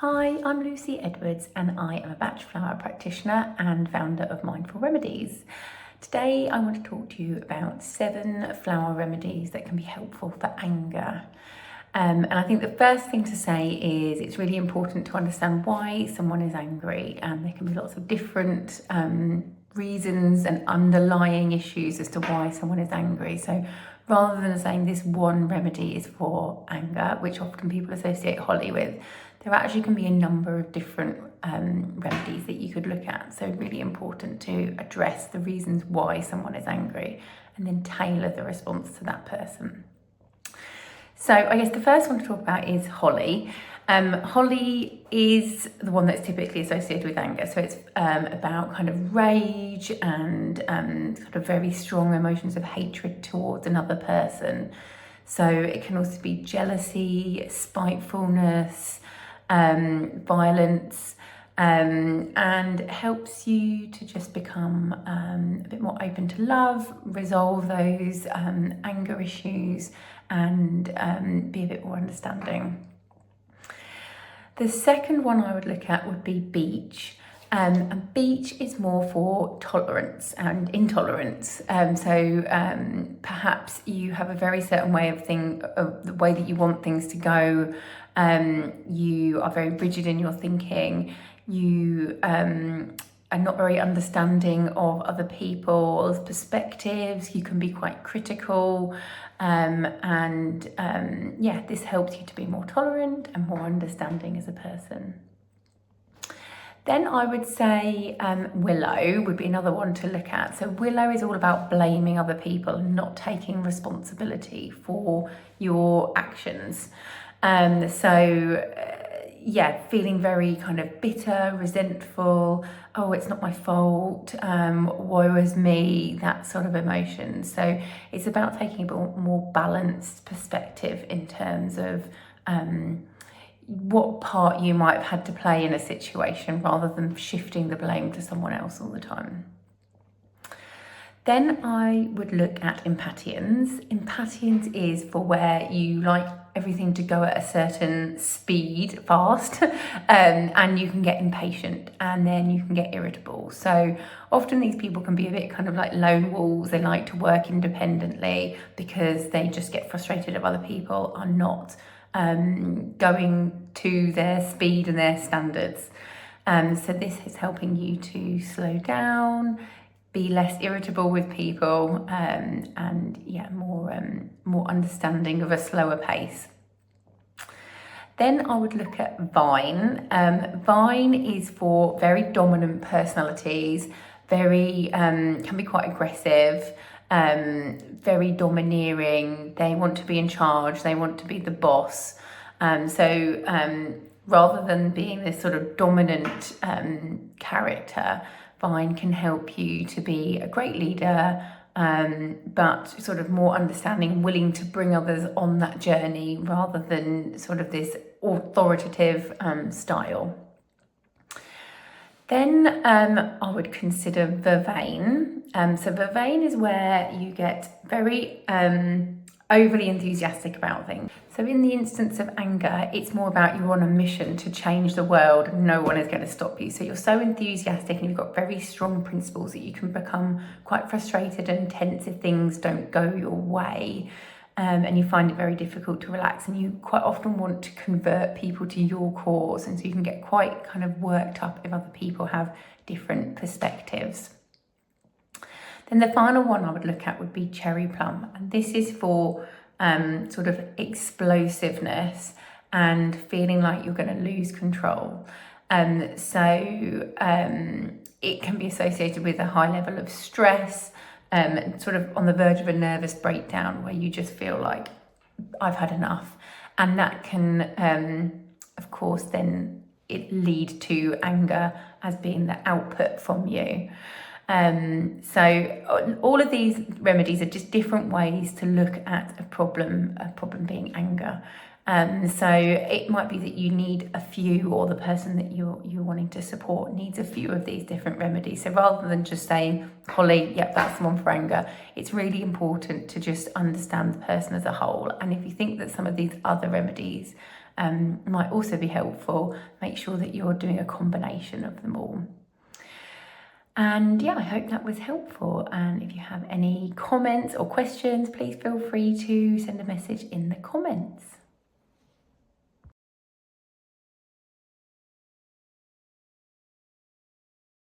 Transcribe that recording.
Hi, I'm Lucy Edwards and I am a Bach flower practitioner and founder of Mindful Remedies. Today I want to talk to you about 7 flower remedies that can be helpful for anger. And I think the first thing to say is it's really important to understand why someone is angry, and there can be lots of different reasons and underlying issues as to why someone is angry. So rather than saying this one remedy is for anger, which often people associate holly with, there actually can be a number of different remedies that you could look at. So really important to address the reasons why someone is angry and then tailor the response to that person. So I guess the first one to talk about is holly. Holly is the one that's typically associated with anger. So it's about kind of rage and sort of very strong emotions of hatred towards another person. So it can also be jealousy, spitefulness, violence, and helps you to just become a bit more open to love, resolve those anger issues, and be a bit more understanding. The second one I would look at would be Beech. And Beech is more for tolerance and intolerance. Perhaps you have a very certain way of the way that you want things to go. You are very rigid in your thinking. You are not very understanding of other people's perspectives. You can be quite critical. This helps you to be more tolerant and more understanding as a person. Then I would say Willow would be another one to look at. So Willow is all about blaming other people and not taking responsibility for your actions. Feeling very kind of bitter, resentful, oh, it's not my fault, woe is me, that sort of emotion. So it's about taking a bit more balanced perspective in terms of what part you might have had to play in a situation rather than shifting the blame to someone else all the time. Then I would look at impatiens. Impatiens is for where you like everything to go at a certain speed, fast, and you can get impatient and then you can get irritable. So often these people can be a bit kind of like lone wolves. They like to work independently because they just get frustrated if other people are not going to their speed and their standards. So this is helping you to slow down, be less irritable with people, more understanding of a slower pace. Then I would look at Vine. Vine is for very dominant personalities, very can be quite aggressive, very domineering. They want to be in charge. They want to be the boss. Rather than being this sort of dominant character, Vine can help you to be a great leader, but sort of more understanding and willing to bring others on that journey rather than sort of this authoritative style. Then I would consider Vervain. So Vervain is where you get very overly enthusiastic about things. So in the instance of anger, it's more about you're on a mission to change the world. No one is going to stop you. So you're so enthusiastic and you've got very strong principles that you can become quite frustrated and tense if things don't go your way. And you find it very difficult to relax, and you quite often want to convert people to your cause, and so you can get quite kind of worked up if other people have different perspectives. Then the final one I would look at would be cherry plum, and this is for sort of explosiveness and feeling like you're going to lose control. It can be associated with a high level of stress, sort of on the verge of a nervous breakdown where you just feel like I've had enough, and that can of course then it lead to anger as being the output from you. So all of these remedies are just different ways to look at a problem being anger. So it might be that you need a few, or the person that you're wanting to support needs a few of these different remedies. So rather than just saying, Holly, yep, that's the one for anger, it's really important to just understand the person as a whole. And if you think that some of these other remedies might also be helpful. Make sure that you're doing a combination of them all. And yeah, I hope that was helpful. And if you have any comments or questions, please feel free to send a message in the comments.